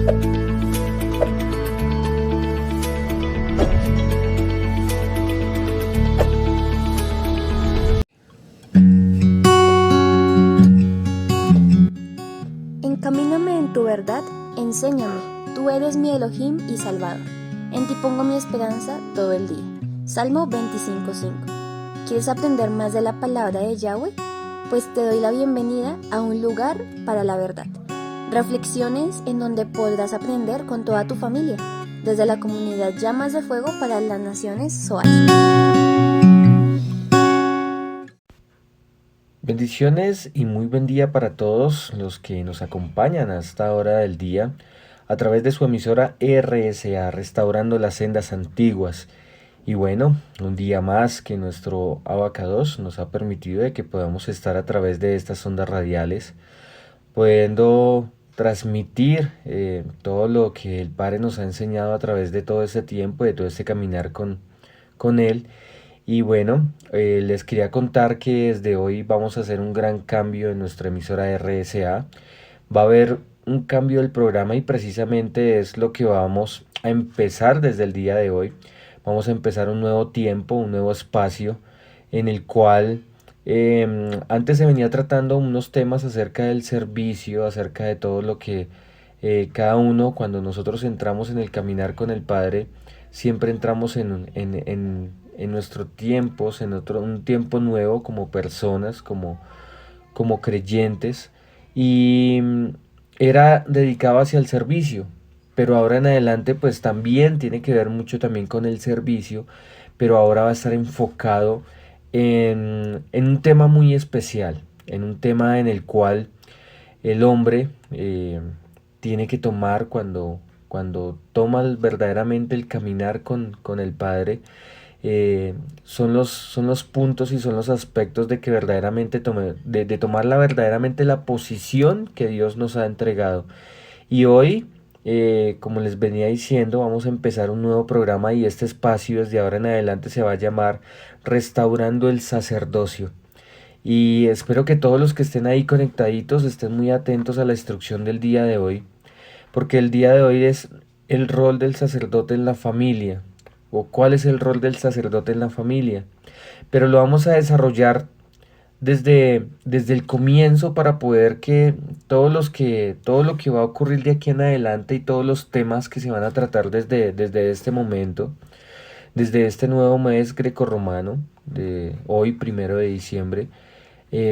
Encamíname en tu verdad, enséñame, tú eres mi Elohim y Salvador. En ti pongo mi esperanza todo el día. Salmo 25:5. ¿Quieres aprender más de la palabra de Yahweh? Pues te doy la bienvenida a un lugar para la verdad. Reflexiones en donde podrás aprender con toda tu familia, desde la comunidad Llamas de Fuego para las Naciones Zoar. Bendiciones y muy buen día para todos los que nos acompañan a esta hora del día a través de su emisora RSA, Restaurando las Sendas Antiguas. Y bueno, un día más que nuestro Abacados nos ha permitido de que podamos estar a través de estas ondas radiales, pudiendo transmitir todo lo que el Padre nos ha enseñado a través de todo este tiempo, de todo este caminar con Él. Y bueno, les quería contar que desde hoy vamos a hacer un gran cambio en nuestra emisora RSA. Va a haber un cambio del programa y precisamente es lo que vamos a empezar desde el día de hoy. Vamos a empezar un nuevo tiempo, un nuevo espacio en el cual antes se venía tratando unos temas acerca del servicio, acerca de todo lo que cada uno, cuando nosotros entramos en el caminar con el Padre, siempre entramos en nuestros tiempos, un tiempo nuevo como personas, como creyentes, y era dedicado hacia el servicio, pero ahora en adelante pues también tiene que ver mucho también con el servicio, pero ahora va a estar enfocado en un tema muy especial, en un tema en el cual el hombre tiene que tomar cuando toma verdaderamente el caminar con el Padre. Son los puntos y son los aspectos de que verdaderamente de tomar verdaderamente la posición que Dios nos ha entregado. Y hoy, como les venía diciendo, vamos a empezar un nuevo programa y este espacio desde ahora en adelante se va a llamar Restaurando el Sacerdocio. Y espero que todos los que estén ahí conectaditos estén muy atentos a la instrucción del día de hoy, porque el día de hoy es el rol del sacerdote en la familia, o cuál es el rol del sacerdote en la familia. Pero lo vamos a desarrollar desde el comienzo para poder que todo lo que va a ocurrir de aquí en adelante y todos los temas que se van a tratar desde este momento, desde este nuevo mes grecorromano, de hoy, 1 de diciembre,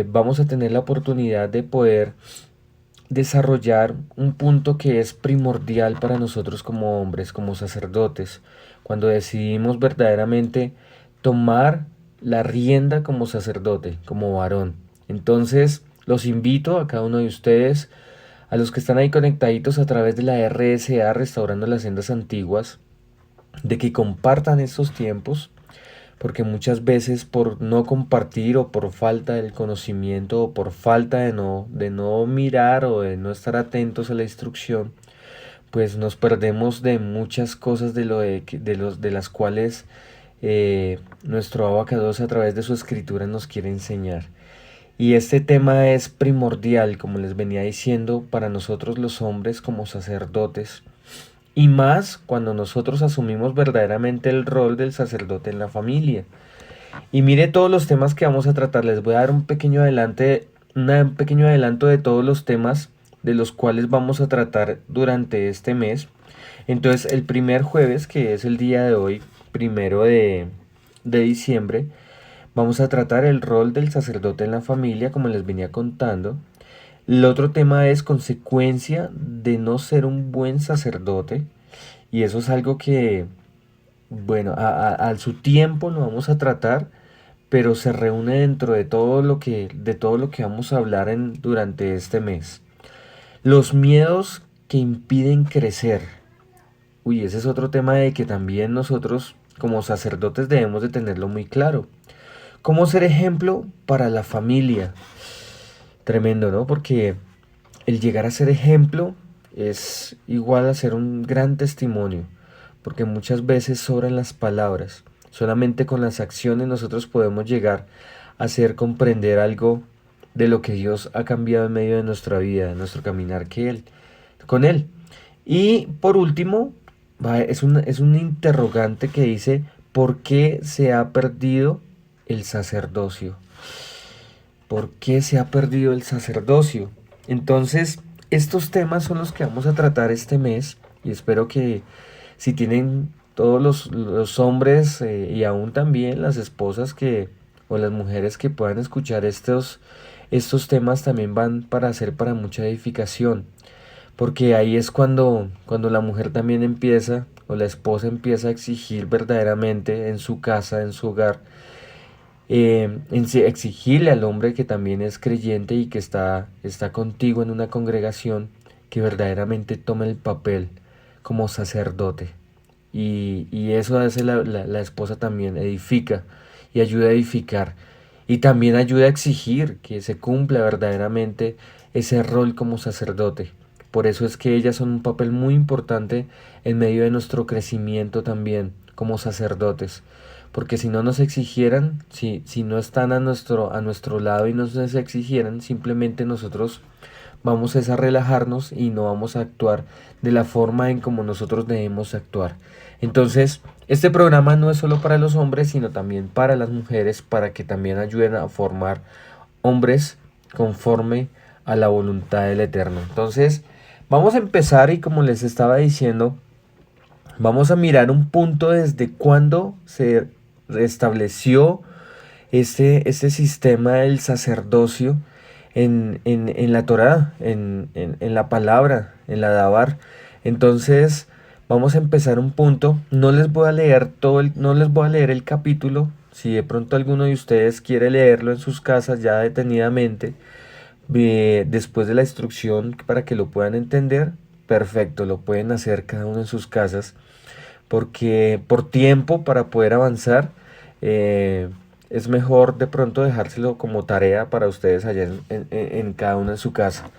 vamos a tener la oportunidad de poder desarrollar un punto que es primordial para nosotros como hombres, como sacerdotes, cuando decidimos verdaderamente tomar la rienda como sacerdote, como varón. Entonces, los invito a cada uno de ustedes, a los que están ahí conectaditos a través de la RSA, Restaurando las Sendas Antiguas, de que compartan estos tiempos, porque muchas veces por no compartir o por falta del conocimiento o por falta de no mirar o de no estar atentos a la instrucción, pues nos perdemos de muchas cosas de las cuales nuestro Abacados a través de su escritura nos quiere enseñar. Y este tema es primordial, como les venía diciendo, para nosotros los hombres como sacerdotes, y más cuando nosotros asumimos verdaderamente el rol del sacerdote en la familia. Y mire todos los temas que vamos a tratar. Les voy a dar un pequeño adelanto de todos los temas de los cuales vamos a tratar durante este mes. Entonces, el primer jueves, que es el día de hoy, 1 de diciembre, vamos a tratar el rol del sacerdote en la familia, como les venía contando. El otro tema es consecuencia de no ser un buen sacerdote, y eso es algo que, bueno, a su tiempo lo vamos a tratar, pero se reúne dentro de todo lo que vamos a hablar durante este mes. Los miedos que impiden crecer. Uy, ese es otro tema de que también nosotros como sacerdotes debemos de tenerlo muy claro. ¿Cómo ser ejemplo para la familia? Tremendo, ¿no? Porque el llegar a ser ejemplo es igual a ser un gran testimonio, porque muchas veces sobran las palabras. Solamente con las acciones nosotros podemos llegar a hacer comprender algo de lo que Dios ha cambiado en medio de nuestra vida, de nuestro caminar con Él. Y por último, es un interrogante que dice, ¿por qué se ha perdido el sacerdocio? ¿Por qué se ha perdido el sacerdocio? Entonces, estos temas son los que vamos a tratar este mes y espero que si tienen todos los hombres y aún también las esposas que o las mujeres que puedan escuchar estos temas también van para ser para mucha edificación, porque ahí es cuando la mujer también empieza o la esposa empieza a exigir verdaderamente en su casa, en su hogar, exigirle al hombre que también es creyente y que está contigo en una congregación, que verdaderamente tome el papel como sacerdote. Y eso hace la esposa también, edifica y ayuda a edificar. Y también ayuda a exigir que se cumpla verdaderamente ese rol como sacerdote. Por eso es que ellas son un papel muy importante en medio de nuestro crecimiento también como sacerdotes. Porque si no nos exigieran, si no están a nuestro lado y nos exigieran, simplemente nosotros vamos a relajarnos y no vamos a actuar de la forma en como nosotros debemos actuar. Entonces, este programa no es solo para los hombres, sino también para las mujeres, para que también ayuden a formar hombres conforme a la voluntad del Eterno. Entonces, vamos a empezar y como les estaba diciendo, vamos a mirar un punto desde cuándo se restableció este sistema del sacerdocio en la Torá, en la palabra, en la Dabar. Entonces, vamos a empezar un punto. No les voy a leer no les voy a leer el capítulo. Si de pronto alguno de ustedes quiere leerlo en sus casas ya detenidamente, después de la instrucción para que lo puedan entender, perfecto, lo pueden hacer cada uno en sus casas, porque por tiempo para poder avanzar, es mejor de pronto dejárselo como tarea para ustedes allá en cada uno en su casa.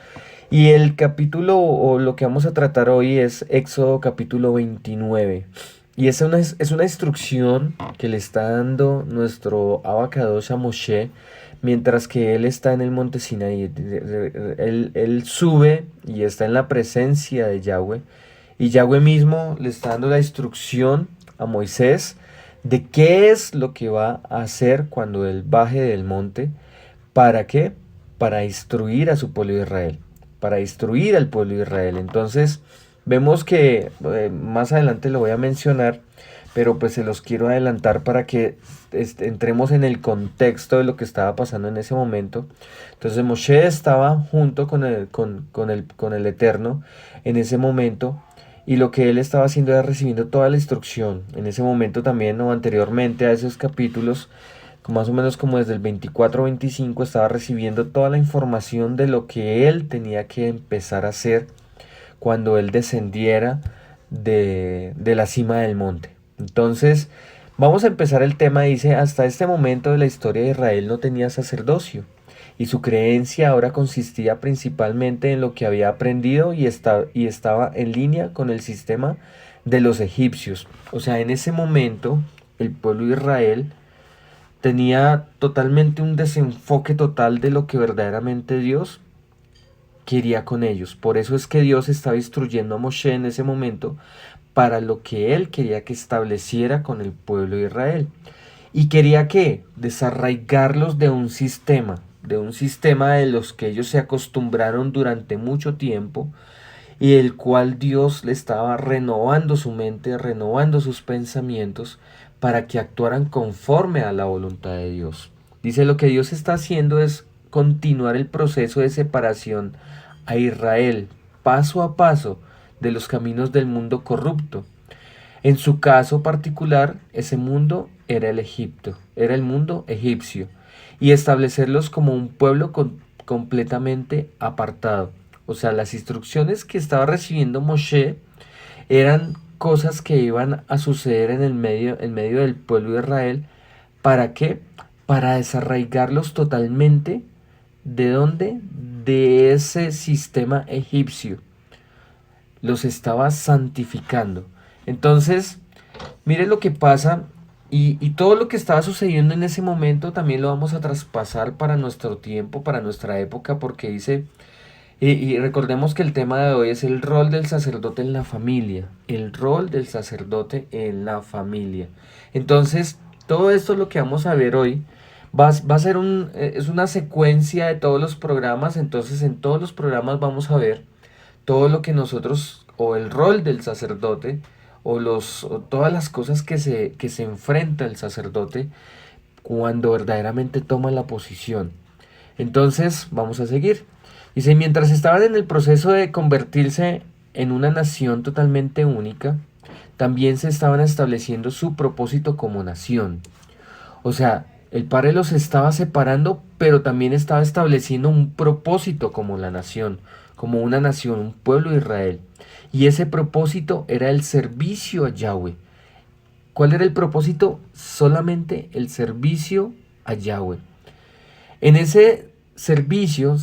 Y el capítulo o lo que vamos a tratar hoy es Éxodo capítulo 29. Y es una instrucción que le está dando nuestro Abacadosh a Moshe mientras que él está en el monte Sinaí. Él sube y está en la presencia de Yahweh. Y Yahweh mismo le está dando la instrucción a Moisés de qué es lo que va a hacer cuando él baje del monte. ¿Para qué? Para instruir a su pueblo de Israel. Para instruir al pueblo de Israel. Entonces, vemos que más adelante lo voy a mencionar, pero pues se los quiero adelantar para que entremos en el contexto de lo que estaba pasando en ese momento. Entonces Moshe estaba junto con el Eterno en ese momento, y lo que él estaba haciendo era recibiendo toda la instrucción. En ese momento también o anteriormente a esos capítulos, más o menos como desde el 24 o 25, estaba recibiendo toda la información de lo que él tenía que empezar a hacer cuando él descendiera de la cima del monte. Entonces, vamos a empezar el tema. Dice, hasta este momento de la historia de Israel no tenía sacerdocio, y su creencia ahora consistía principalmente en lo que había aprendido y estaba en línea con el sistema de los egipcios. O sea, en ese momento, el pueblo de Israel tenía totalmente un desenfoque total de lo que verdaderamente Dios quería con ellos. Por eso es que Dios estaba instruyendo a Moshe en ese momento para lo que él quería que estableciera con el pueblo de Israel. Y quería que desarraigarlos de un sistema de los que ellos se acostumbraron durante mucho tiempo, y el cual Dios le estaba renovando su mente, renovando sus pensamientos para que actuaran conforme a la voluntad de Dios. Dice, lo que Dios está haciendo es continuar el proceso de separación a Israel paso a paso de los caminos del mundo corrupto. En su caso particular, ese mundo era el Egipto, era el mundo egipcio, y establecerlos como un pueblo completamente apartado. O sea, las instrucciones que estaba recibiendo Moshe eran cosas que iban a suceder en medio del pueblo de Israel. ¿Para qué? Para desarraigarlos totalmente. ¿De dónde? De ese sistema egipcio. Los estaba santificando. Entonces, mire lo que pasa, y todo lo que estaba sucediendo en ese momento también lo vamos a traspasar para nuestro tiempo, para nuestra época, porque dice, Y recordemos que el tema de hoy es el rol del sacerdote en la familia. El rol del sacerdote en la familia. Entonces, todo esto lo que vamos a ver hoy va a ser es una secuencia de todos los programas. Entonces, en todos los programas vamos a ver todo lo que nosotros, o el rol del sacerdote, o todas las cosas que se enfrenta el sacerdote cuando verdaderamente toma la posición. Entonces, vamos a seguir. Dice, mientras estaban en el proceso de convertirse en una nación totalmente única, también se estaban estableciendo su propósito como nación. O sea, el Padre los estaba separando, pero también estaba estableciendo un propósito como la nación, como una nación, un pueblo de Israel. Y ese propósito era el servicio a Yahweh. ¿Cuál era el propósito? Solamente el servicio a Yahweh. En ese servicio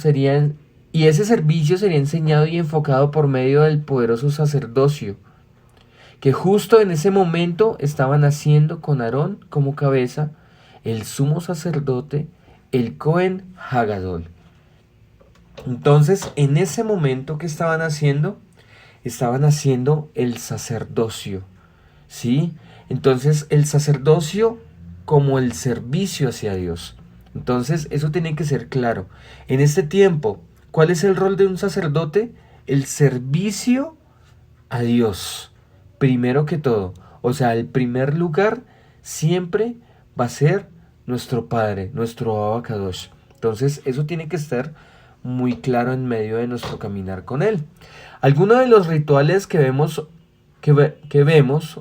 y ese servicio sería enseñado y enfocado por medio del poderoso sacerdocio, que justo en ese momento estaban haciendo con Aarón como cabeza el sumo sacerdote, el Cohen Hagadol. Entonces, en ese momento que estaban haciendo el sacerdocio, ¿sí? Entonces, el sacerdocio como el servicio hacia Dios. Entonces, eso tiene que ser claro. En este tiempo, ¿cuál es el rol de un sacerdote? El servicio a Dios, primero que todo. O sea, el primer lugar siempre va a ser nuestro Padre, nuestro Abacadosh. Entonces, eso tiene que estar muy claro en medio de nuestro caminar con Él. Algunos de los rituales que vemos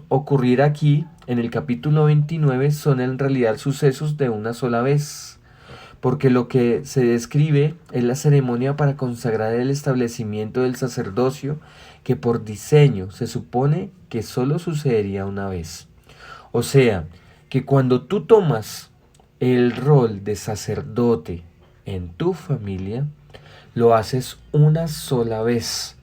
ocurrir aquí en el capítulo 29 son en realidad sucesos de una sola vez, porque lo que se describe es la ceremonia para consagrar el establecimiento del sacerdocio, que por diseño se supone que solo sucedería una vez. O sea, que cuando tú tomas el rol de sacerdote en tu familia, lo haces una sola vez.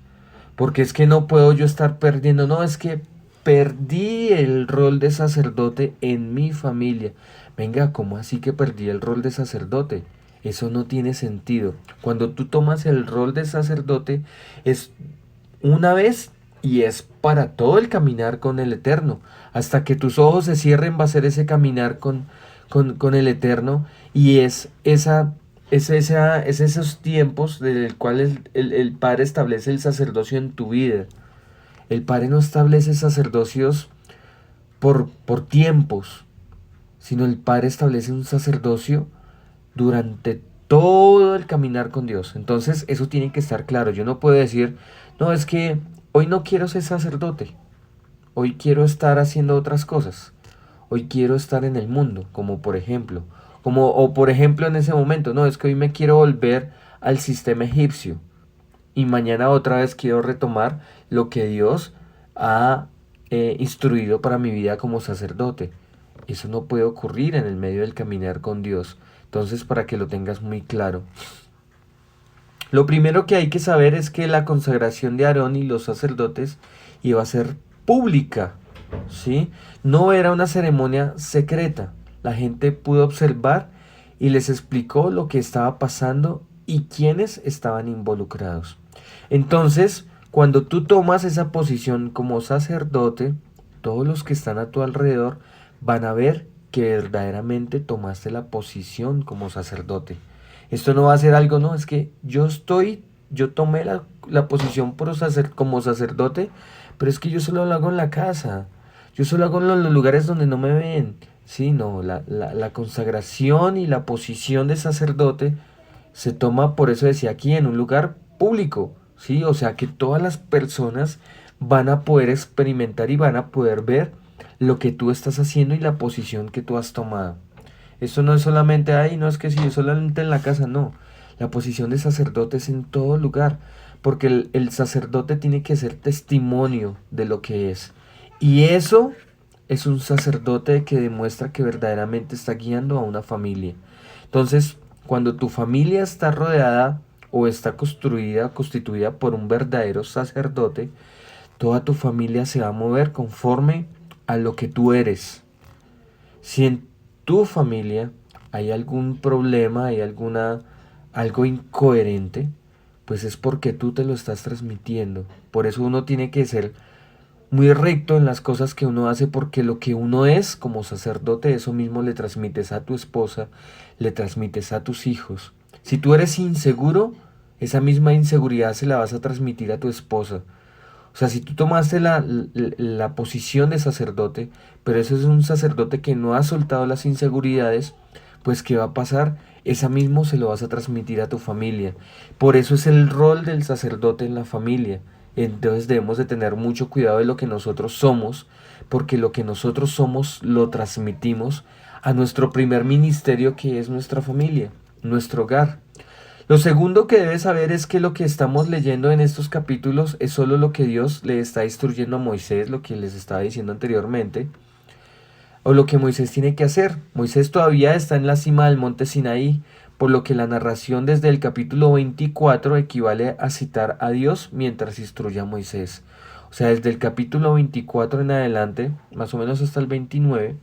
Porque es que no puedo yo estar perdiendo, no, es que perdí el rol de sacerdote en mi familia. Venga, ¿cómo así que perdí el rol de sacerdote? Eso no tiene sentido. Cuando tú tomas el rol de sacerdote es una vez y es para todo el caminar con el Eterno. Hasta que tus ojos se cierren va a ser ese caminar con el Eterno y es esos tiempos del cual el Padre establece el sacerdocio en tu vida. El Padre no establece sacerdocios por tiempos, sino el Padre establece un sacerdocio durante todo el caminar con Dios. Entonces eso tiene que estar claro. Yo no puedo decir, no, es que hoy no quiero ser sacerdote, hoy quiero estar haciendo otras cosas, hoy quiero estar en el mundo, como por ejemplo, o por ejemplo en ese momento, no, es que hoy me quiero volver al sistema egipcio y mañana otra vez quiero retomar lo que Dios ha instruido para mi vida como sacerdote. Eso no puede ocurrir en el medio del caminar con Dios. Entonces, para que lo tengas muy claro. Lo primero que hay que saber es que la consagración de Aarón y los sacerdotes iba a ser pública, ¿sí? No era una ceremonia secreta. La gente pudo observar y les explicó lo que estaba pasando y quiénes estaban involucrados. Entonces, cuando tú tomas esa posición como sacerdote, todos los que están a tu alrededor van a ver que verdaderamente tomaste la posición como sacerdote. Esto no va a ser algo, no, es que yo tomé la posición como sacerdote, pero es que yo solo lo hago en la casa, yo solo hago en los lugares donde no me ven. Sí, no, la consagración y la posición de sacerdote se toma, por eso decía aquí, en un lugar público, ¿sí? O sea que todas las personas van a poder experimentar y van a poder ver lo que tú estás haciendo y la posición que tú has tomado. Esto no es solamente ahí, no es que si yo solamente en la casa, no. La posición de sacerdote es en todo lugar, porque el sacerdote tiene que ser testimonio de lo que es. Y eso es un sacerdote que demuestra que verdaderamente está guiando a una familia. Entonces, cuando tu familia está rodeada o está constituida por un verdadero sacerdote, toda tu familia se va a mover conforme a lo que tú eres. Si en tu familia hay algún problema, hay algo incoherente, pues es porque tú te lo estás transmitiendo. Por eso uno tiene que ser muy recto en las cosas que uno hace, porque lo que uno es como sacerdote, eso mismo le transmites a tu esposa, le transmites a tus hijos. Si tú eres inseguro, esa misma inseguridad se la vas a transmitir a tu esposa. O sea, si tú tomaste la posición de sacerdote, pero ese es un sacerdote que no ha soltado las inseguridades, pues ¿qué va a pasar? Esa mismo se lo vas a transmitir a tu familia. Por eso es el rol del sacerdote en la familia. Entonces debemos de tener mucho cuidado de lo que nosotros somos, porque lo que nosotros somos lo transmitimos a nuestro primer ministerio, que es nuestra familia, nuestro hogar. Lo segundo que debes saber es que lo que estamos leyendo en estos capítulos es solo lo que Dios le está instruyendo a Moisés, lo que les estaba diciendo anteriormente, o lo que Moisés tiene que hacer. Moisés todavía está en la cima del monte Sinaí, por lo que la narración desde el capítulo 24 equivale a citar a Dios mientras instruye a Moisés. O sea, desde el capítulo 24 en adelante, más o menos hasta el 29,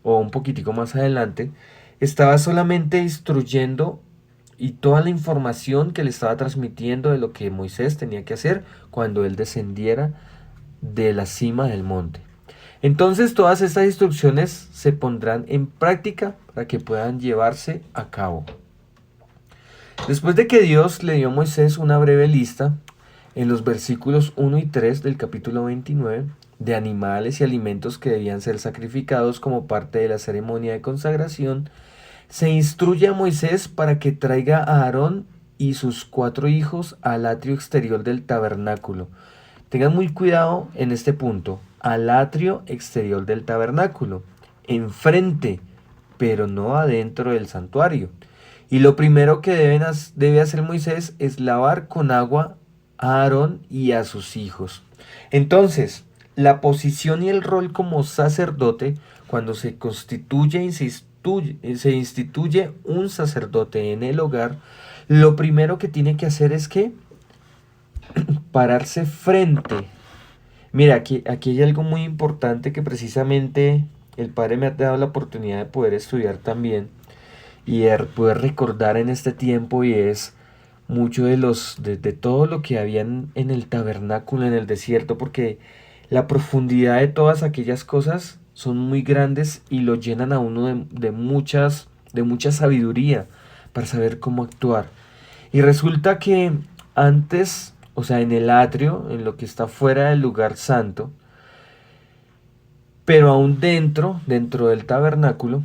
o un poquitico más adelante, estaba solamente instruyendo y toda la información que le estaba transmitiendo de lo que Moisés tenía que hacer cuando él descendiera de la cima del monte. Entonces todas estas instrucciones se pondrán en práctica para que puedan llevarse a cabo. Después de que Dios le dio a Moisés una breve lista en los versículos 1 y 3 del capítulo 29 de animales y alimentos que debían ser sacrificados como parte de la ceremonia de consagración, se instruye a Moisés para que traiga a Aarón y sus 4 hijos al atrio exterior del tabernáculo. Tengan muy cuidado en este punto, al atrio exterior del tabernáculo, enfrente, pero no adentro del santuario. Y lo primero que debe hacer Moisés es lavar con agua a Aarón y a sus hijos. Entonces, la posición y el rol como sacerdote, cuando se constituye y se instituye un sacerdote en el hogar, lo primero que tiene que hacer es que pararse frente. Mira, aquí hay algo muy importante que precisamente el Padre me ha dado la oportunidad de poder estudiar también y de poder recordar en este tiempo, y es mucho de todo lo que habían en el tabernáculo en el desierto, porque la profundidad de todas aquellas cosas son muy grandes y lo llenan a uno de mucha sabiduría para saber cómo actuar. Y resulta que antes, o sea, en el atrio, en lo que está fuera del lugar santo, pero aún dentro del tabernáculo,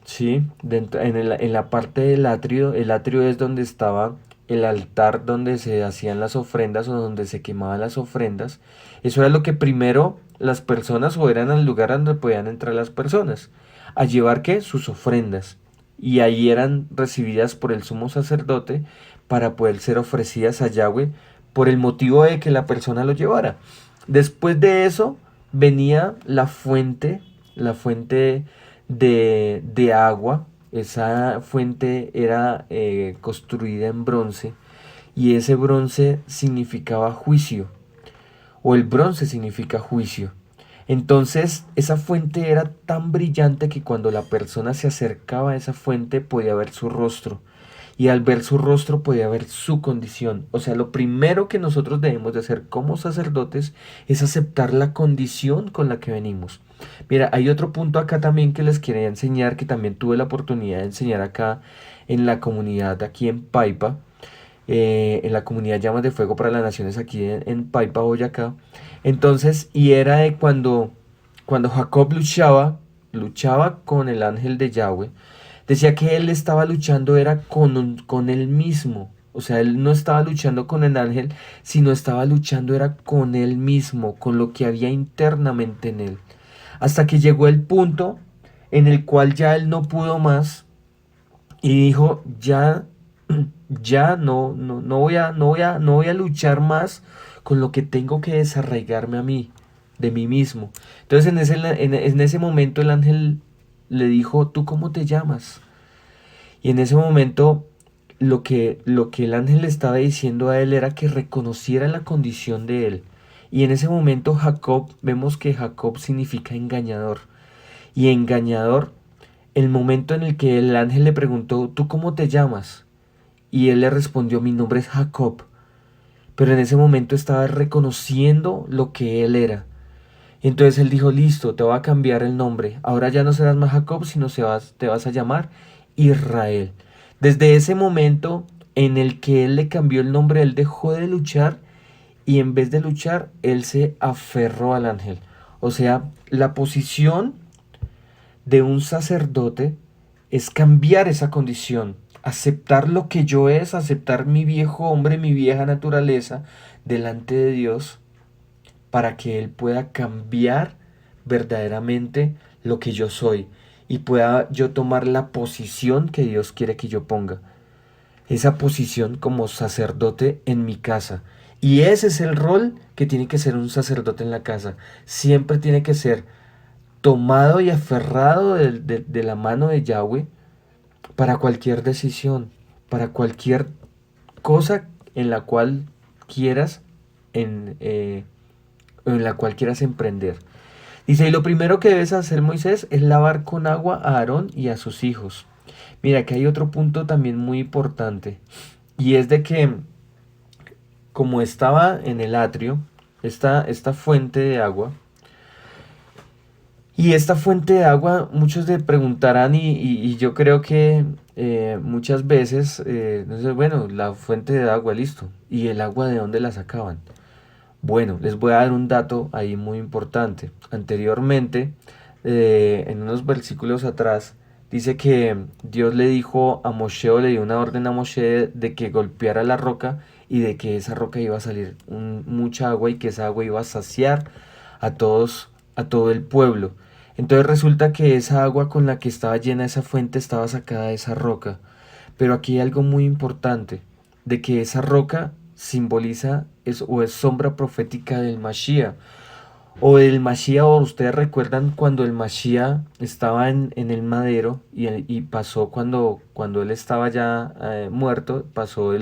¿sí? En la parte del atrio, el atrio es donde estaba el altar donde se hacían las ofrendas o donde se quemaban las ofrendas. Eso era lo que primero las personas, o eran el lugar donde podían entrar las personas a llevar, ¿qué? Sus ofrendas. Y ahí eran recibidas por el sumo sacerdote para poder ser ofrecidas a Yahweh por el motivo de que la persona lo llevara. Después de eso venía la fuente de agua. Esa fuente era construida en bronce, y ese bronce significaba juicio, o el bronce significa juicio. Entonces esa fuente era tan brillante que cuando la persona se acercaba a esa fuente podía ver su rostro, y al ver su rostro podía ver su condición. O sea, lo primero que nosotros debemos de hacer como sacerdotes es aceptar la condición con la que venimos. Mira, hay otro punto acá también que les quería enseñar, que también tuve la oportunidad de enseñar acá en la comunidad aquí en Paipa, en la comunidad Llamas de Fuego para las Naciones aquí en Paipa, Boyacá. Entonces, y era de cuando Jacob luchaba con el ángel de Yahweh. Decía que él estaba luchando era con él mismo. O sea, él no estaba luchando con el ángel, sino estaba luchando era con él mismo, con lo que había internamente en él. Hasta que llegó el punto en el cual ya él no pudo más y dijo, ya no voy a luchar más con lo que tengo que desarraigarme a mí, de mí mismo. Entonces en ese momento el ángel le dijo, ¿tú cómo te llamas? Y en ese momento lo que el ángel le estaba diciendo a él era que reconociera la condición de él. Y en ese momento vemos que Jacob significa engañador. Y engañador, el momento en el que el ángel le preguntó, ¿tú cómo te llamas? Y él le respondió, mi nombre es Jacob. Pero en ese momento estaba reconociendo lo que él era. Entonces él dijo, listo, te voy a cambiar el nombre. Ahora ya no serás más Jacob, sino te vas a llamar Israel. Desde ese momento en el que él le cambió el nombre, él dejó de luchar y en vez de luchar, él se aferró al ángel. O sea, la posición de un sacerdote es cambiar esa condición, aceptar lo que yo es, aceptar mi viejo hombre, mi vieja naturaleza delante de Dios para que Él pueda cambiar verdaderamente lo que yo soy y pueda yo tomar la posición que Dios quiere que yo ponga. Esa posición como sacerdote en mi casa. Y ese es el rol que tiene que ser un sacerdote en la casa. Siempre tiene que ser tomado y aferrado de la mano de Yahweh para cualquier decisión, para cualquier cosa en la cual quieras en la cual quieras emprender. Dice, y lo primero que debes hacer, Moisés, es lavar con agua a Aarón y a sus hijos. Mira, que hay otro punto también muy importante, y es de que como estaba en el atrio, esta fuente de agua, y esta fuente de agua, muchos te preguntarán, y yo creo que muchas veces, no sé, bueno, la fuente de agua, listo, ¿y el agua de dónde la sacaban? Bueno, les voy a dar un dato ahí muy importante. Anteriormente, en unos versículos atrás, dice que Dios le dijo a Moshe o le dio una orden a Moshe de que golpeara la roca y de que esa roca iba a salir mucha agua y que esa agua iba a saciar a todo el pueblo. Entonces resulta que esa agua con la que estaba llena esa fuente estaba sacada de esa roca. Pero aquí hay algo muy importante, de que esa roca simboliza o es sombra profética del Mashiach. O del Mashiach, o ustedes recuerdan cuando el Mashiach estaba en el madero y pasó cuando él estaba ya muerto, pasó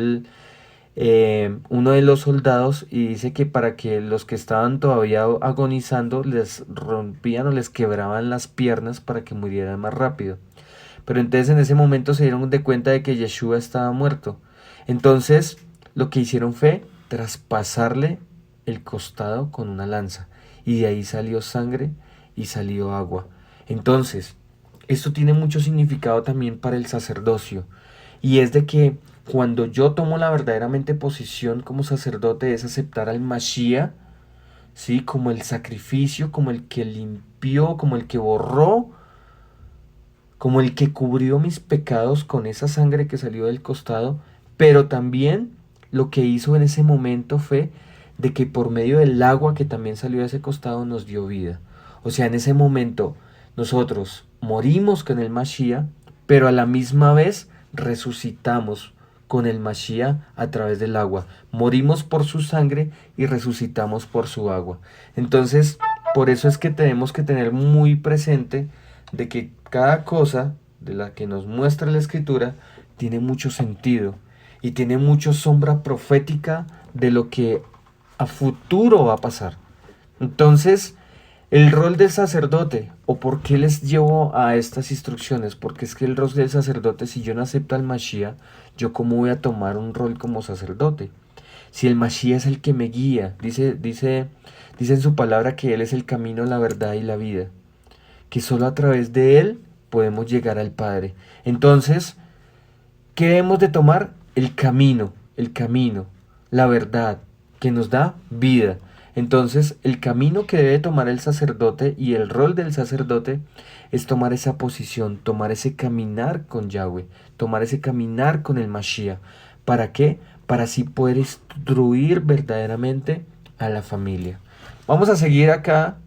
uno de los soldados y dice que para que los que estaban todavía agonizando les rompían o les quebraban las piernas para que murieran más rápido. Pero entonces en ese momento se dieron de cuenta de que Yeshua estaba muerto. Entonces lo que hicieron fue traspasarle el costado con una lanza. Y de ahí salió sangre y salió agua. Entonces, esto tiene mucho significado también para el sacerdocio. Y es de que cuando yo tomo la verdaderamente posición como sacerdote es aceptar al Mashiach, ¿sí? Como el sacrificio, como el que limpió, como el que borró, como el que cubrió mis pecados con esa sangre que salió del costado, pero también lo que hizo en ese momento fue de que por medio del agua que también salió de ese costado nos dio vida. O sea, en ese momento nosotros morimos con el Mashiach, pero a la misma vez resucitamos con el Mashiach a través del agua. Morimos por su sangre y resucitamos por su agua. Entonces, por eso es que tenemos que tener muy presente de que cada cosa de la que nos muestra la escritura tiene mucho sentido y tiene mucha sombra profética de lo que a futuro va a pasar. Entonces, el rol del sacerdote, o por qué les llevo a estas instrucciones, porque es que el rol del sacerdote, si yo no acepto al Mashiach, yo cómo voy a tomar un rol como sacerdote. Si el Mashiach es el que me guía, dice en su palabra que Él es el camino, la verdad y la vida, que solo a través de Él podemos llegar al Padre. Entonces, ¿qué debemos de tomar? El camino, la verdad, que nos da vida. Entonces, el camino que debe tomar el sacerdote y el rol del sacerdote es tomar esa posición, tomar ese caminar con Yahweh, tomar ese caminar con el Mashiach. ¿Para qué? Para así poder instruir verdaderamente a la familia. Vamos a seguir acá.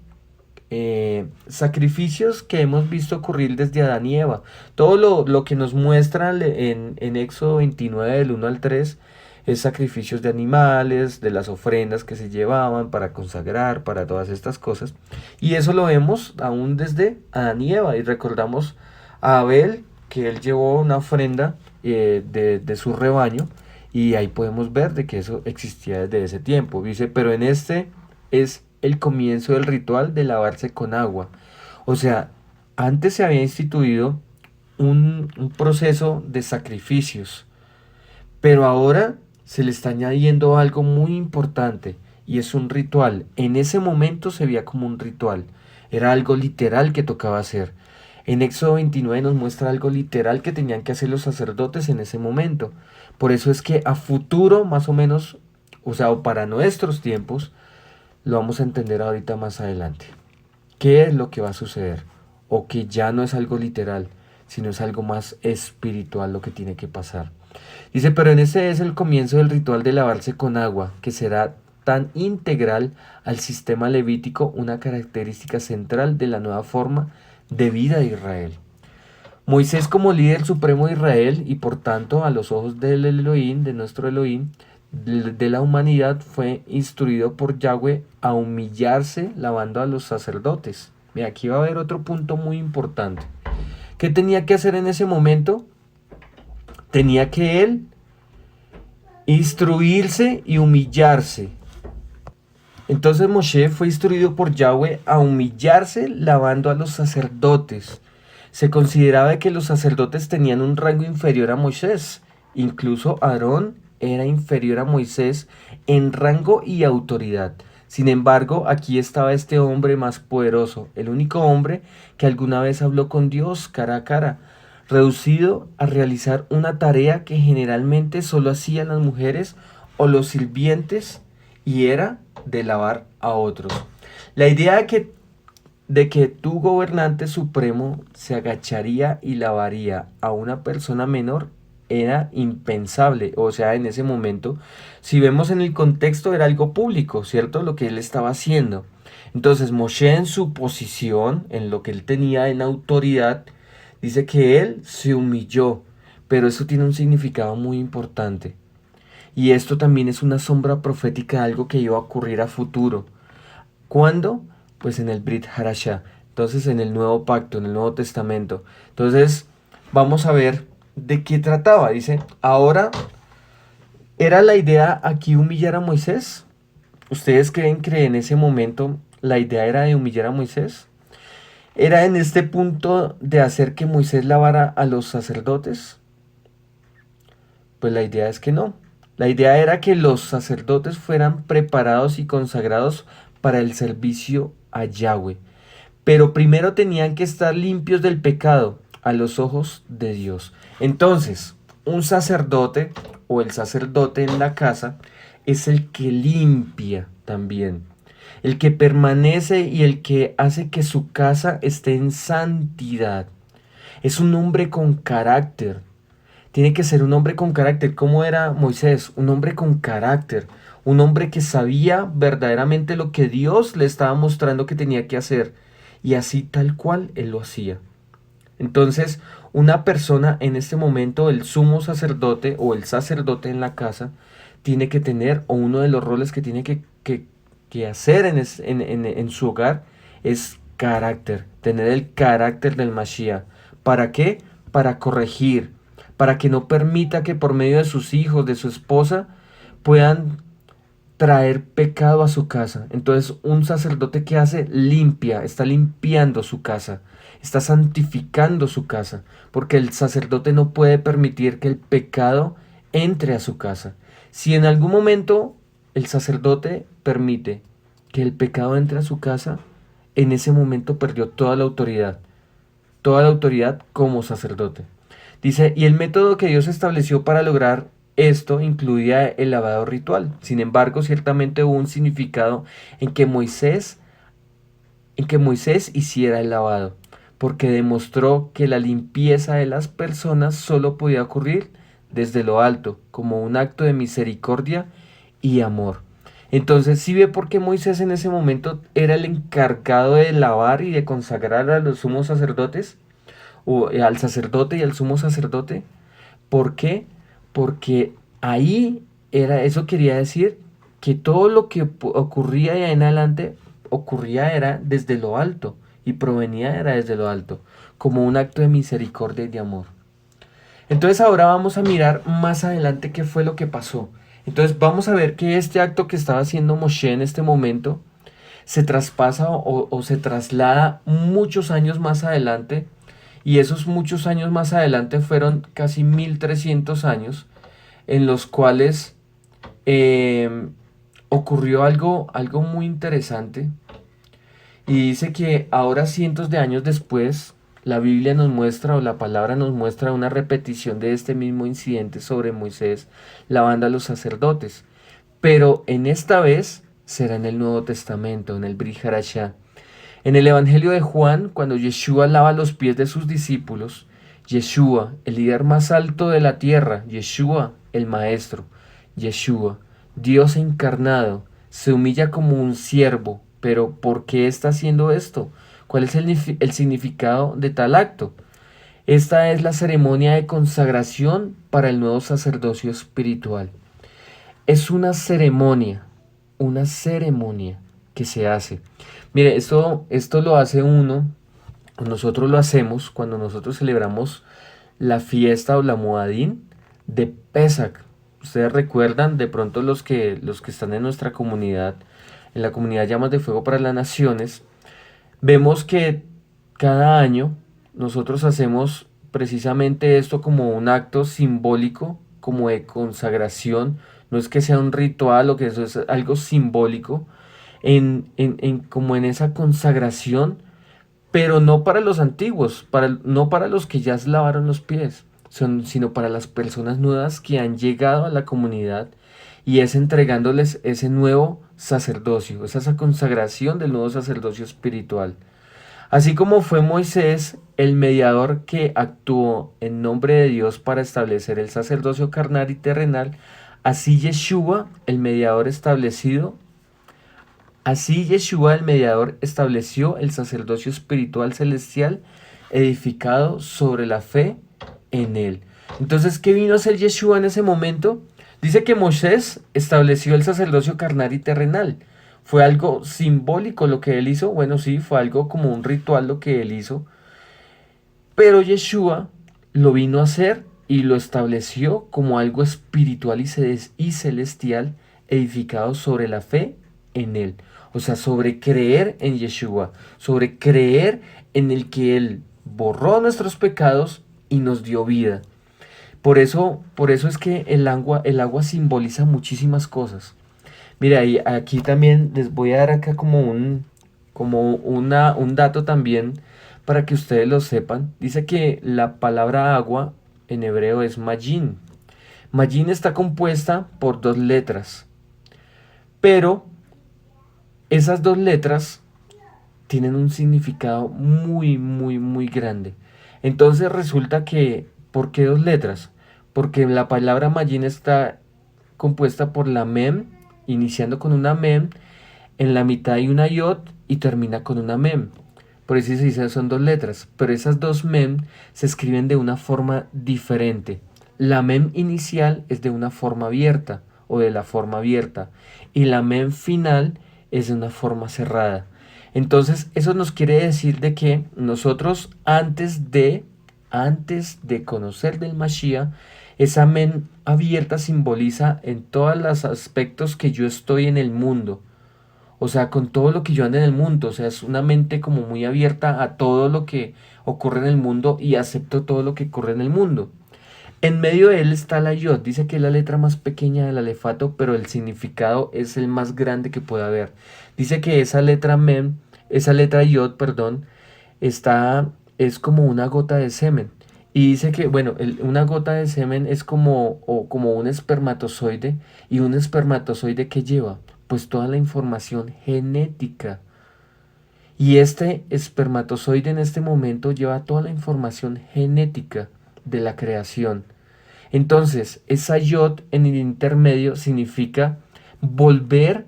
Sacrificios que hemos visto ocurrir desde Adán y Eva. Todo lo que nos muestra en Éxodo 29 del 1 al 3 es sacrificios de animales, de las ofrendas que se llevaban para consagrar, para todas estas cosas. Y eso lo vemos aún desde Adán y Eva. Y recordamos a Abel, que él llevó una ofrenda de su rebaño. Y ahí podemos ver de que eso existía desde ese tiempo. Dice, pero en este es el comienzo del ritual de lavarse con agua. O sea, antes se había instituido un proceso de sacrificios, Pero ahora se le está añadiendo algo muy importante y es un ritual. En ese momento se veía como un ritual. Era algo literal que tocaba hacer. En Éxodo 29 nos muestra algo literal que tenían que hacer los sacerdotes en ese momento. Por eso es que a futuro, más o menos, o para nuestros tiempos, lo vamos a entender ahorita más adelante. ¿Qué es lo que va a suceder? O que ya no es algo literal, sino es algo más espiritual lo que tiene que pasar. Dice, pero en ese es el comienzo del ritual de lavarse con agua, que será tan integral al sistema levítico, una característica central de la nueva forma de vida de Israel. Moisés como líder supremo de Israel y por tanto a los ojos del Elohim, de nuestro Elohim, de la humanidad, fue instruido por Yahweh a humillarse lavando a los sacerdotes. Mira, aquí va a haber otro punto muy importante. ¿Qué tenía que hacer en ese momento? Tenía que él instruirse y humillarse. Entonces Moshe fue instruido por Yahweh a humillarse lavando a los sacerdotes. Se consideraba que los sacerdotes tenían un rango inferior a Moisés. Incluso Aarón era inferior a Moisés en rango y autoridad. Sin embargo, aquí estaba este hombre más poderoso, el único hombre que alguna vez habló con Dios cara a cara, reducido a realizar una tarea que generalmente solo hacían las mujeres o los sirvientes, y era de lavar a otros. La idea de que tu gobernante supremo se agacharía y lavaría a una persona menor era impensable. O sea, en ese momento, si vemos en el contexto, era algo público, ¿cierto? Lo que él estaba haciendo. Entonces Moshe, en su posición, en lo que él tenía en autoridad, dice que él se humilló, pero eso tiene un significado muy importante. Y esto también es una sombra profética de algo que iba a ocurrir a futuro. ¿Cuándo? Pues en el Brit Hadashah. Entonces en el Nuevo Pacto, en el Nuevo Testamento. Entonces vamos a ver de qué trataba. Dice, ahora, ¿era la idea aquí humillar a Moisés? ¿Ustedes creen que en ese momento la idea era de humillar a Moisés? ¿Era en este punto de hacer que Moisés lavara a los sacerdotes? Pues la idea es que no. La idea era que los sacerdotes fueran preparados y consagrados para el servicio a Yahweh. Pero primero tenían que estar limpios del pecado a los ojos de Dios. Entonces, un sacerdote o el sacerdote en la casa es el que limpia también, el que permanece y el que hace que su casa esté en santidad. Es un hombre con carácter. Tiene que ser un hombre con carácter. ¿Cómo era Moisés? Un hombre con carácter. Un hombre que sabía verdaderamente lo que Dios le estaba mostrando que tenía que hacer. Y así tal cual él lo hacía. Entonces, una persona en este momento, el sumo sacerdote o el sacerdote en la casa, tiene que tener, o uno de los roles que tiene que hacer en su hogar, es carácter. Tener el carácter del Mashiach. ¿Para qué? Para corregir, para que no permita que por medio de sus hijos, de su esposa, puedan traer pecado a su casa. Entonces, un sacerdote que hace, limpia, está limpiando su casa, está santificando su casa, porque el sacerdote no puede permitir que el pecado entre a su casa. Si en algún momento el sacerdote permite que el pecado entre a su casa, en ese momento perdió toda la autoridad como sacerdote. Dice, y el método que Dios estableció para lograr esto incluía el lavado ritual. Sin embargo, ciertamente hubo un significado en que Moisés hiciera el lavado, porque demostró que la limpieza de las personas solo podía ocurrir desde lo alto, como un acto de misericordia y amor. Entonces, ¿sí ve por qué Moisés en ese momento era el encargado de lavar y de consagrar a los sumos sacerdotes? O al sacerdote y al sumo sacerdote. ¿Por qué? Porque ahí eso quería decir que todo lo que ocurría de ahí en adelante ocurría era desde lo alto y provenía era desde lo alto, como un acto de misericordia y de amor. Entonces ahora vamos a mirar más adelante qué fue lo que pasó. Entonces vamos a ver que este acto que estaba haciendo Moshe en este momento se traspasa o se traslada muchos años más adelante. Y esos muchos años más adelante fueron casi 1300 años en los cuales ocurrió algo muy interesante. Y dice que ahora, cientos de años después, la Biblia nos muestra, o la palabra nos muestra, una repetición de este mismo incidente sobre Moisés lavando a los sacerdotes. Pero en esta vez será en el Nuevo Testamento, en el Brit Hadashah. En el Evangelio de Juan, cuando Yeshua lava los pies de sus discípulos, Yeshua, el líder más alto de la tierra, Yeshua, el Maestro, Yeshua, Dios encarnado, se humilla como un siervo. Pero ¿por qué está haciendo esto? ¿Cuál es el significado de tal acto? Esta es la ceremonia de consagración para el nuevo sacerdocio espiritual. Es una ceremonia que se hace. Mire, esto lo hace uno, nosotros lo hacemos cuando nosotros celebramos la fiesta o la Moadín de Pesach. Ustedes recuerdan, de pronto los que están en nuestra comunidad, en la comunidad Llamas de Fuego para las Naciones, vemos que cada año nosotros hacemos precisamente esto como un acto simbólico, como de consagración. No es que sea un ritual o que eso es algo simbólico, como en esa consagración, pero no para los antiguos, no para los que ya se lavaron los pies, sino para las personas nuevas que han llegado a la comunidad, y es entregándoles ese nuevo sacerdocio, esa consagración del nuevo sacerdocio espiritual. Así como fue Moisés el mediador que actuó en nombre de Dios para establecer el sacerdocio carnal y terrenal, así Yeshua, el mediador estableció el sacerdocio espiritual celestial edificado sobre la fe en él. Entonces, ¿qué vino a hacer Yeshua en ese momento? Dice que Moisés estableció el sacerdocio carnal y terrenal. ¿Fue algo simbólico lo que él hizo? Bueno, sí, fue algo como un ritual lo que él hizo. Pero Yeshua lo vino a hacer y lo estableció como algo espiritual y celestial edificado sobre la fe en él. O sea, sobre creer en Yeshua, sobre creer en el que él borró nuestros pecados y nos dio vida. Por eso es que el agua simboliza muchísimas cosas. Mira, y aquí también les voy a dar acá un dato también para que ustedes lo sepan. Dice que la palabra agua en hebreo es magin. Magin está compuesta por dos letras, pero esas dos letras tienen un significado muy, muy, muy grande. Entonces resulta que, ¿por qué dos letras? Porque la palabra magin está compuesta por la mem, iniciando con una mem, en la mitad hay una yod y termina con una mem. Por eso se dice son dos letras, pero esas dos mem se escriben de una forma diferente. La mem inicial es de una forma abierta o de la forma abierta, y la mem final es de una forma cerrada. Entonces eso nos quiere decir de que nosotros antes de conocer del Mashiach, esa mem abierta simboliza en todos los aspectos que yo estoy en el mundo. O sea, con todo lo que yo ando en el mundo. O sea, es una mente como muy abierta a todo lo que ocurre en el mundo y acepto todo lo que ocurre en el mundo. En medio de él está la yod. Dice que es la letra más pequeña del alefato, pero el significado es el más grande que puede haber. Dice que esa letra yod, perdón, es como una gota de semen. Y dice que, bueno, una gota de semen es como un espermatozoide. ¿Y un espermatozoide qué lleva? Pues toda la información genética. Y este espermatozoide en este momento lleva toda la información genética de la creación. Entonces, esa yod en el intermedio significa volver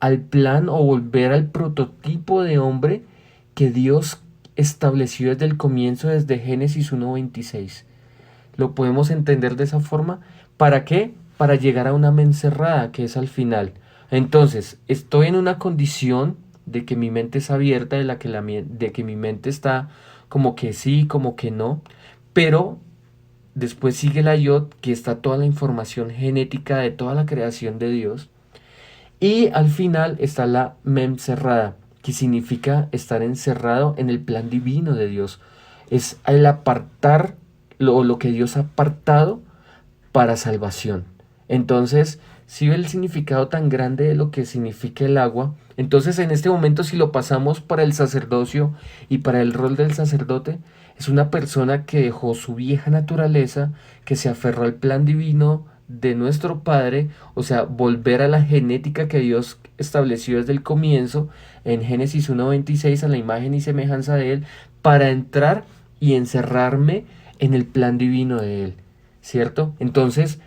al plan o volver al prototipo de hombre que Dios estableció desde el comienzo, desde Génesis 1:26. Lo podemos entender de esa forma. ¿Para qué? Para llegar a una men cerrada, que es al final. Entonces, estoy en una condición de que mi mente es abierta, de que mi mente está como que sí, como que no, pero después sigue la yod, que está toda la información genética de toda la creación de Dios, y al final está la mem cerrada, que significa estar encerrado en el plan divino de Dios. Es el apartar lo que Dios ha apartado para salvación. Entonces, si ve el significado tan grande de lo que significa el agua, entonces en este momento si lo pasamos para el sacerdocio y para el rol del sacerdote, es una persona que dejó su vieja naturaleza, que se aferró al plan divino de nuestro Padre, o sea, volver a la genética que Dios estableció desde el comienzo, en Génesis 1:26, a la imagen y semejanza de Él, para entrar y encerrarme en el plan divino de Él, ¿cierto? Entonces,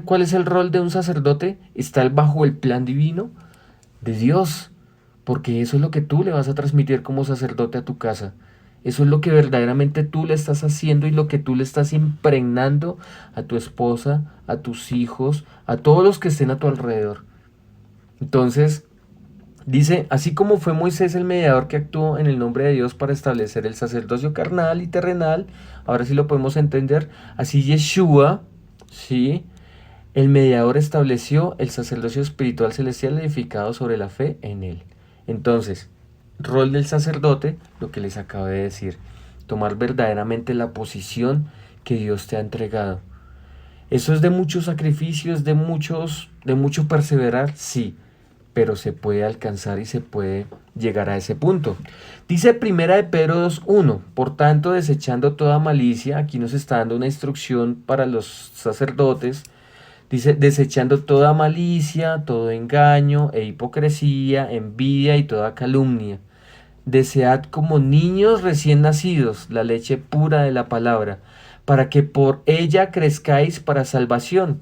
¿cuál es el rol de un sacerdote? Estar bajo el plan divino de Dios, porque eso es lo que tú le vas a transmitir como sacerdote a tu casa. Eso es lo que verdaderamente tú le estás haciendo y lo que tú le estás impregnando a tu esposa, a tus hijos, a todos los que estén a tu alrededor. Entonces, dice, así como fue Moisés el mediador que actuó en el nombre de Dios para establecer el sacerdocio carnal y terrenal, ahora sí lo podemos entender, así Yeshua, ¿sí?, el mediador estableció el sacerdocio espiritual celestial edificado sobre la fe en él. Entonces, rol del sacerdote, lo que les acabo de decir, tomar verdaderamente la posición que Dios te ha entregado. Eso es de muchos sacrificios, de mucho perseverar, sí, pero se puede alcanzar y se puede llegar a ese punto. Dice Primera de Pedro 2:1, por tanto, desechando toda malicia, aquí nos está dando una instrucción para los sacerdotes. Dice, desechando toda malicia, todo engaño e hipocresía, envidia y toda calumnia. Desead como niños recién nacidos la leche pura de la palabra, para que por ella crezcáis para salvación,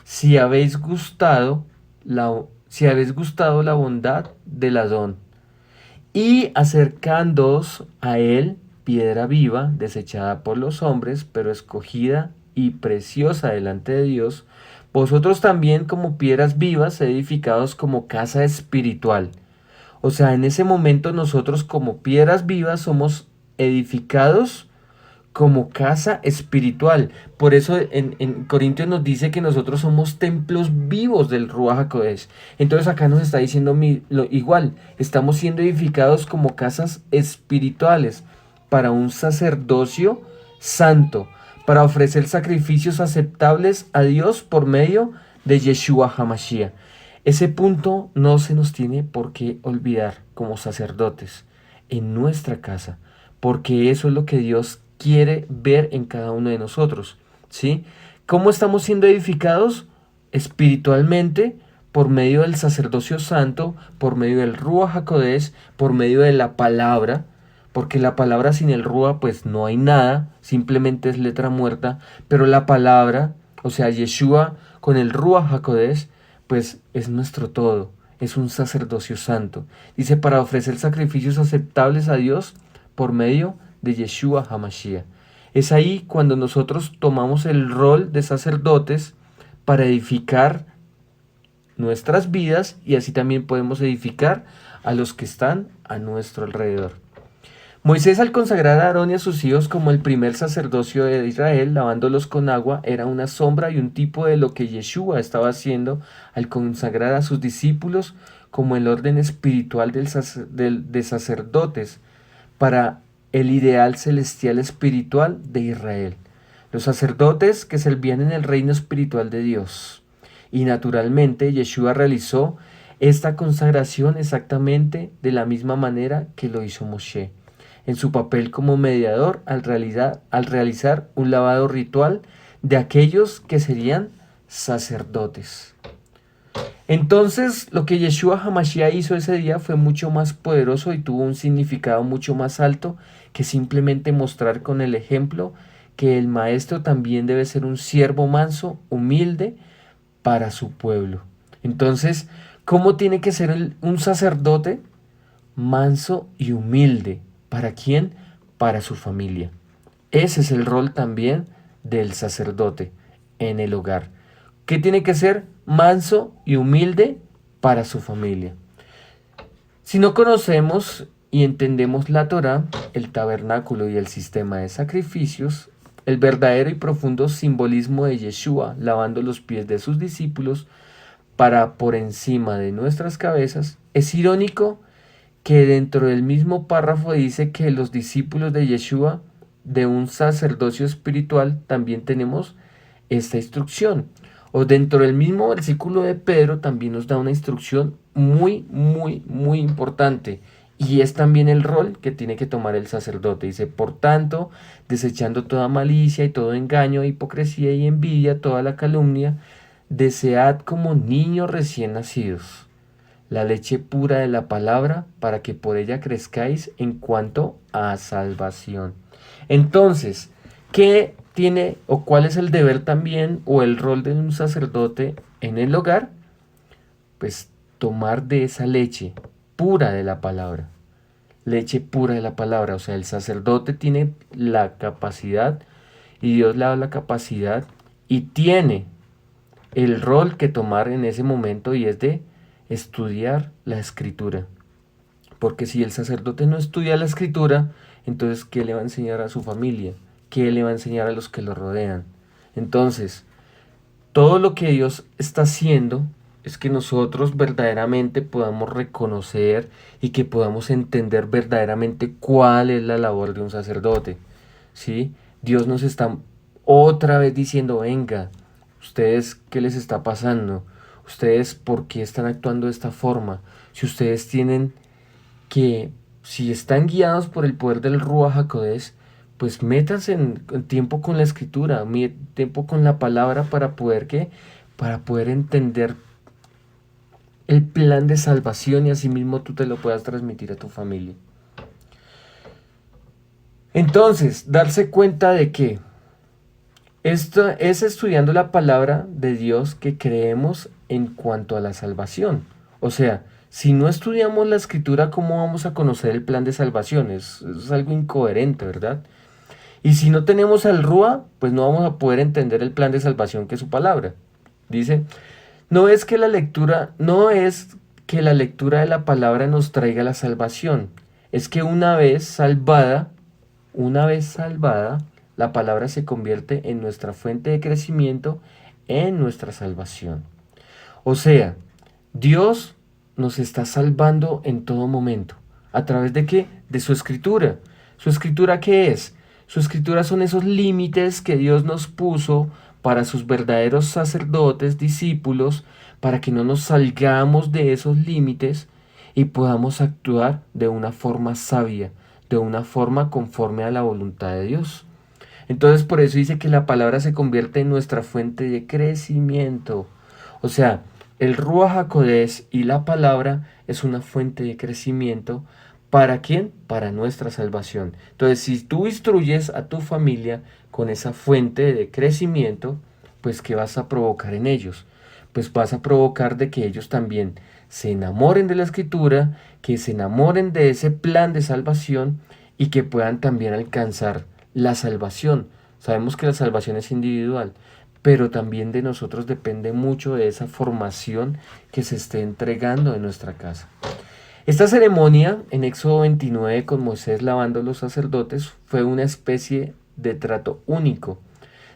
si habéis gustado la bondad del Adón. Y acercándoos a él, piedra viva, desechada por los hombres, pero escogida y preciosa delante de Dios, vosotros también como piedras vivas, edificados como casa espiritual. O sea, en ese momento nosotros como piedras vivas somos edificados como casa espiritual. Por eso en Corintios nos dice que nosotros somos templos vivos del Ruach HaKodesh. Entonces acá nos está diciendo igual, estamos siendo edificados como casas espirituales para un sacerdocio santo, para ofrecer sacrificios aceptables a Dios por medio de Yeshua HaMashiach. Ese punto no se nos tiene por qué olvidar como sacerdotes en nuestra casa, porque eso es lo que Dios quiere ver en cada uno de nosotros, ¿sí? ¿Cómo estamos siendo edificados? Espiritualmente, por medio del sacerdocio santo, por medio del Ruach HaKodesh, por medio de la palabra, porque la palabra sin el Ruach pues no hay nada, simplemente es letra muerta, pero la palabra, o sea, Yeshua con el Ruach HaKodesh, pues es nuestro todo, es un sacerdocio santo. Dice, para ofrecer sacrificios aceptables a Dios por medio de Yeshua HaMashiach. Es ahí cuando nosotros tomamos el rol de sacerdotes para edificar nuestras vidas y así también podemos edificar a los que están a nuestro alrededor. Moisés, al consagrar a Aarón y a sus hijos como el primer sacerdocio de Israel, lavándolos con agua, era una sombra y un tipo de lo que Yeshua estaba haciendo al consagrar a sus discípulos como el orden espiritual de sacerdotes para el ideal celestial espiritual de Israel. Los sacerdotes que servían en el reino espiritual de Dios. Y naturalmente Yeshua realizó esta consagración exactamente de la misma manera que lo hizo Moshe, en su papel como mediador al realizar un lavado ritual de aquellos que serían sacerdotes. Entonces, lo que Yeshua HaMashiach hizo ese día fue mucho más poderoso y tuvo un significado mucho más alto que simplemente mostrar con el ejemplo que el maestro también debe ser un siervo manso, humilde para su pueblo. Entonces, ¿cómo tiene que ser un sacerdote? Manso y humilde. ¿Para quién? Para su familia. Ese es el rol también del sacerdote en el hogar. ¿Qué tiene que ser? Manso y humilde para su familia. Si no conocemos y entendemos la Torá, el tabernáculo y el sistema de sacrificios, el verdadero y profundo simbolismo de Yeshua lavando los pies de sus discípulos para por encima de nuestras cabezas, es irónico que dentro del mismo párrafo dice que los discípulos de Yeshua, de un sacerdocio espiritual, también tenemos esta instrucción. O dentro del mismo versículo de Pedro también nos da una instrucción muy, muy, muy importante. Y es también el rol que tiene que tomar el sacerdote. Dice, por tanto, desechando toda malicia y todo engaño, hipocresía y envidia, toda la calumnia, desead como niños recién nacidos la leche pura de la palabra para que por ella crezcáis en cuanto a salvación. Entonces, ¿qué tiene o cuál es el deber también o el rol de un sacerdote en el hogar? Pues tomar de esa leche pura de la palabra. Leche pura de la palabra. O sea, el sacerdote tiene la capacidad y Dios le da la capacidad y tiene el rol que tomar en ese momento y es de estudiar la escritura. Porque si el sacerdote no estudia la escritura, entonces ¿qué le va a enseñar a su familia? ¿Qué le va a enseñar a los que lo rodean? Entonces, todo lo que Dios está haciendo es que nosotros verdaderamente podamos reconocer y que podamos entender verdaderamente cuál es la labor de un sacerdote. ¿Sí? Dios nos está otra vez diciendo, venga, ustedes, ¿qué les está pasando? Ustedes, ¿por qué están actuando de esta forma? Si ustedes tienen que, si están guiados por el poder del Ruach HaKodesh, pues métanse en tiempo con la escritura, tiempo con la palabra para poder, ¿qué? Para poder entender el plan de salvación y asimismo tú te lo puedas transmitir a tu familia. Entonces, darse cuenta de que esto es estudiando la palabra de Dios que creemos en cuanto a la salvación. O sea, si no estudiamos la escritura, ¿cómo vamos a conocer el plan de salvación? Es algo incoherente, ¿verdad? Y si no tenemos al Rúa, pues no vamos a poder entender el plan de salvación que es su palabra. Dice, no es que la lectura de la palabra nos traiga la salvación. Es que una vez salvada, la palabra se convierte en nuestra fuente de crecimiento, en nuestra salvación. O sea, Dios nos está salvando en todo momento. ¿A través de qué? De su escritura. ¿Su escritura qué es? Su escritura son esos límites que Dios nos puso para sus verdaderos sacerdotes, discípulos, para que no nos salgamos de esos límites y podamos actuar de una forma sabia, de una forma conforme a la voluntad de Dios. Entonces por eso dice que la palabra se convierte en nuestra fuente de crecimiento. O sea, el Ruach HaKodesh y la palabra es una fuente de crecimiento. ¿Para quién? Para nuestra salvación. Entonces, si tú instruyes a tu familia con esa fuente de crecimiento, pues ¿qué vas a provocar en ellos? Pues vas a provocar de que ellos también se enamoren de la escritura, que se enamoren de ese plan de salvación y que puedan también alcanzar la salvación. Sabemos que la salvación es individual, pero también de nosotros depende mucho de esa formación que se esté entregando en nuestra casa. Esta ceremonia en Éxodo 29 con Moisés lavando los sacerdotes fue una especie de trato único.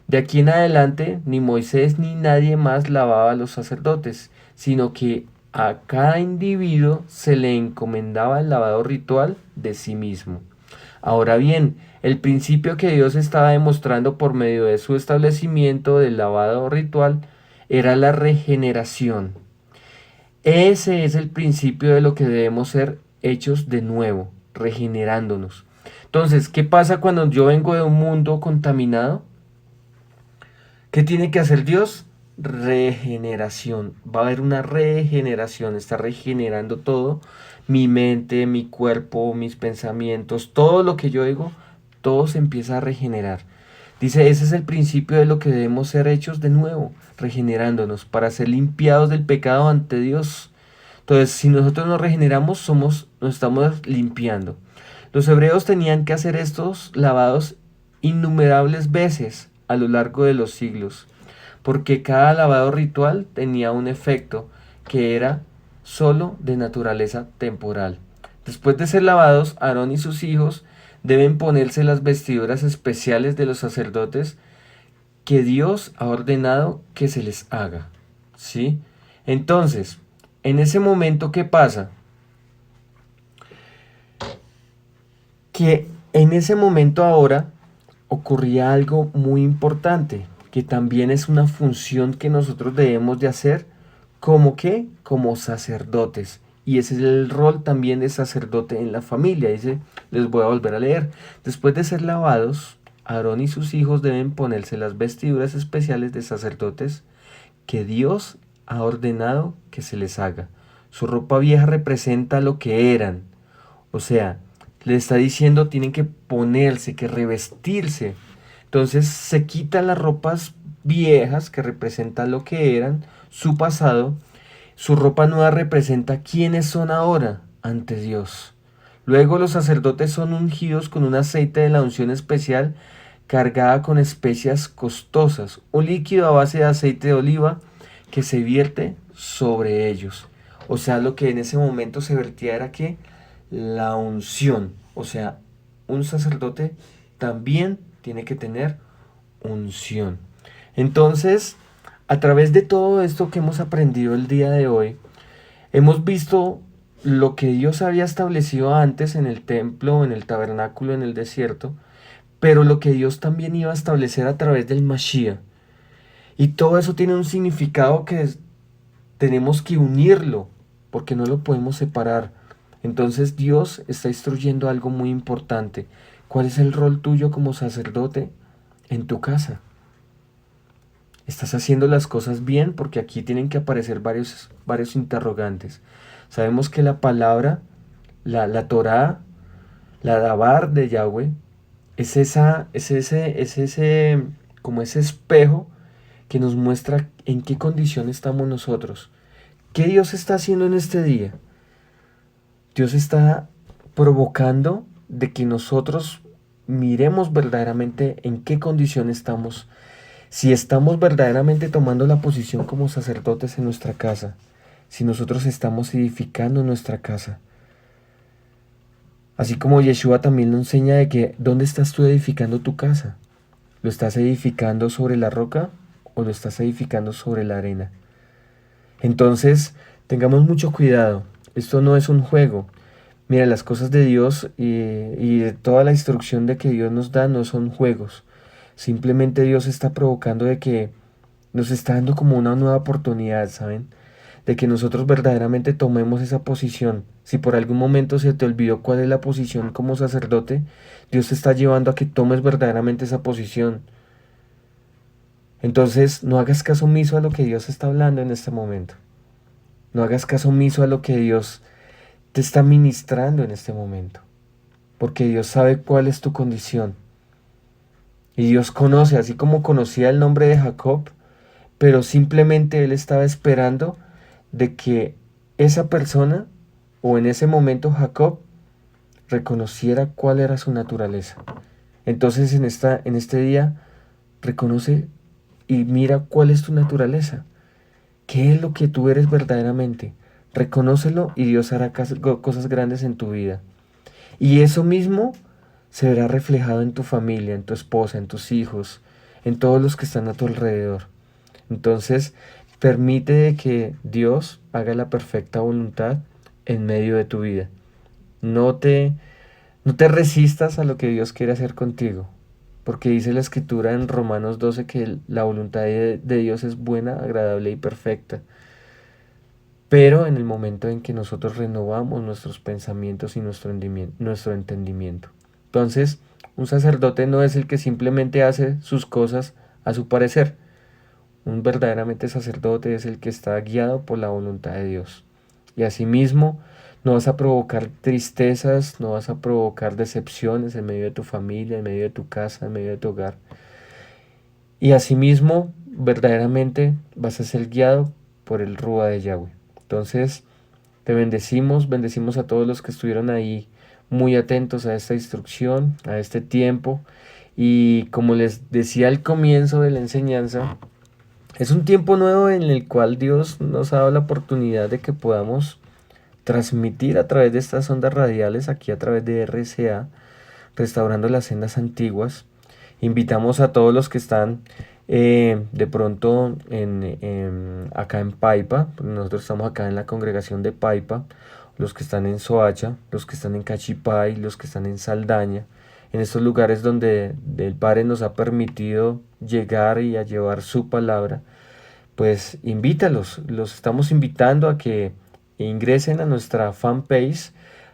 De aquí en adelante ni Moisés ni nadie más lavaba a los sacerdotes, sino que a cada individuo se le encomendaba el lavado ritual de sí mismo. Ahora bien, el principio que Dios estaba demostrando por medio de su establecimiento del lavado ritual era la regeneración. Ese es el principio de lo que debemos ser hechos de nuevo, regenerándonos. Entonces, ¿qué pasa cuando yo vengo de un mundo contaminado? ¿Qué tiene que hacer Dios? Regeneración. Va a haber una regeneración. Está regenerando todo. Mi mente, mi cuerpo, mis pensamientos, todo lo que yo digo, todo se empieza a regenerar. Dice, ese es el principio de lo que debemos ser hechos de nuevo, regenerándonos, para ser limpiados del pecado ante Dios. Entonces, si nosotros nos regeneramos, nos estamos limpiando. Los hebreos tenían que hacer estos lavados innumerables veces a lo largo de los siglos, porque cada lavado ritual tenía un efecto que era solo de naturaleza temporal. Después de ser lavados, Aarón y sus hijos deben ponerse las vestiduras especiales de los sacerdotes que Dios ha ordenado que se les haga. ¿Sí? Entonces, en ese momento, ¿qué pasa? Que en ese momento ahora ocurría algo muy importante, que también es una función que nosotros debemos de hacer como que, como sacerdotes. Y ese es el rol también de sacerdote en la familia. Dice, les voy a volver a leer. Después de ser lavados, Aarón y sus hijos deben ponerse las vestiduras especiales de sacerdotes que Dios ha ordenado que se les haga. Su ropa vieja representa lo que eran. O sea, le está diciendo tienen que ponerse, que revestirse. Entonces se quitan las ropas viejas que representan lo que eran, su pasado. Su ropa nueva representa quiénes son ahora ante Dios. Luego los sacerdotes son ungidos con un aceite de la unción especial cargada con especias costosas, un líquido a base de aceite de oliva que se vierte sobre ellos. O sea, lo que en ese momento se vertía era que la unción, o sea, un sacerdote también tiene que tener unción. Entonces, a través de todo esto que hemos aprendido el día de hoy, hemos visto lo que Dios había establecido antes en el templo, en el tabernáculo, en el desierto, pero lo que Dios también iba a establecer a través del Mashiach. Y todo eso tiene un significado que tenemos que unirlo, porque no lo podemos separar. Entonces Dios está instruyendo algo muy importante. ¿Cuál es el rol tuyo como sacerdote en tu casa? ¿Estás haciendo las cosas bien? Porque aquí tienen que aparecer varios interrogantes. Sabemos que la palabra, la Torá, la Dabar de Yahweh, como ese espejo que nos muestra en qué condición estamos nosotros. ¿Qué Dios está haciendo en este día? Dios está provocando de que nosotros miremos verdaderamente en qué condición estamos, si estamos verdaderamente tomando la posición como sacerdotes en nuestra casa, si nosotros estamos edificando nuestra casa. Así como Yeshua también nos enseña de que ¿dónde estás tú edificando tu casa? ¿Lo estás edificando sobre la roca o lo estás edificando sobre la arena? Entonces, tengamos mucho cuidado. Esto no es un juego. Mira, las cosas de Dios y de toda la instrucción de que Dios nos da no son juegos. Simplemente Dios está provocando de que nos está dando como una nueva oportunidad, ¿saben? De que nosotros verdaderamente tomemos esa posición. Si por algún momento se te olvidó cuál es la posición como sacerdote, Dios te está llevando a que tomes verdaderamente esa posición. Entonces, no hagas caso omiso a lo que Dios está hablando en este momento. No hagas caso omiso a lo que Dios te está ministrando en este momento. Porque Dios sabe cuál es tu condición. Y Dios conoce, así como conocía el nombre de Jacob, pero simplemente Él estaba esperando de que esa persona, o en ese momento Jacob, reconociera cuál era su naturaleza. Entonces en este día, reconoce y mira cuál es tu naturaleza. ¿Qué es lo que tú eres verdaderamente? Reconócelo y Dios hará cosas grandes en tu vida. Y eso mismo se verá reflejado en tu familia, en tu esposa, en tus hijos, en todos los que están a tu alrededor. Entonces, permite que Dios haga la perfecta voluntad en medio de tu vida. No te resistas a lo que Dios quiere hacer contigo, porque dice la escritura en Romanos 12 que la voluntad de Dios es buena, agradable y perfecta. Pero en el momento en que nosotros renovamos nuestros pensamientos y nuestro entendimiento. Entonces, un sacerdote no es el que simplemente hace sus cosas a su parecer. Un verdaderamente sacerdote es el que está guiado por la voluntad de Dios. Y asimismo, no vas a provocar tristezas, no vas a provocar decepciones en medio de tu familia, en medio de tu casa, en medio de tu hogar. Y asimismo, verdaderamente vas a ser guiado por el Rúa de Yahweh. Entonces, te bendecimos a todos los que estuvieron ahí muy atentos a esta instrucción, a este tiempo. Y como les decía al comienzo de la enseñanza, es un tiempo nuevo en el cual Dios nos ha dado la oportunidad de que podamos transmitir a través de estas ondas radiales, aquí a través de RCA, Restaurando las Sendas Antiguas. Invitamos a todos los que están de pronto acá en Paipa, nosotros estamos acá en la congregación de Paipa, los que están en Soacha, los que están en Cachipay, los que están en Saldaña, en estos lugares donde el Padre nos ha permitido llegar y a llevar su palabra, pues invítalos, los estamos invitando a que ingresen a nuestra fanpage,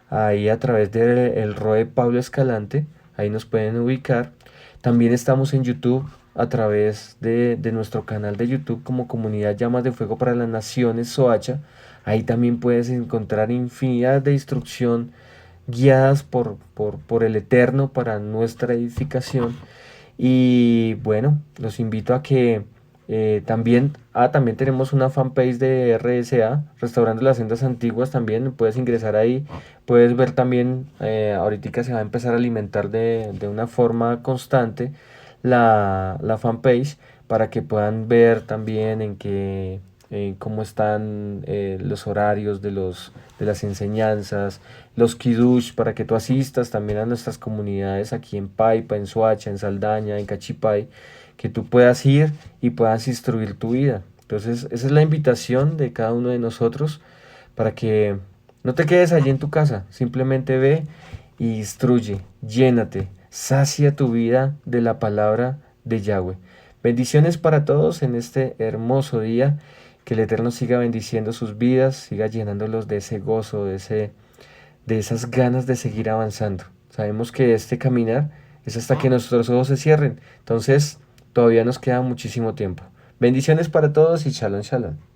ahí a través del ROE Pablo Escalante, ahí nos pueden ubicar. También estamos en YouTube a través de nuestro canal de YouTube como Comunidad Llamas de Fuego para las Naciones, Soacha. Ahí también puedes encontrar infinidad de instrucción guiadas por el Eterno para nuestra edificación. Y bueno, los invito a que también tenemos una fanpage de RSA, Restaurando las Sendas Antiguas, también puedes ingresar ahí, puedes ver también, ahorita se va a empezar a alimentar de una forma constante la fanpage para que puedan ver también cómo están los horarios de las enseñanzas, los kiddush, para que tú asistas también a nuestras comunidades aquí en Paipa, en Soacha, en Saldaña, en Cachipay, que tú puedas ir y puedas instruir tu vida. Entonces, esa es la invitación de cada uno de nosotros para que no te quedes allí en tu casa, simplemente ve y instruye, llénate, sacia tu vida de la palabra de Yahweh. Bendiciones para todos en este hermoso día. Que el Eterno siga bendiciendo sus vidas, siga llenándolos de ese gozo, de esas ganas de seguir avanzando. Sabemos que este caminar es hasta que nuestros ojos se cierren. Entonces, todavía nos queda muchísimo tiempo. Bendiciones para todos y shalom, shalom.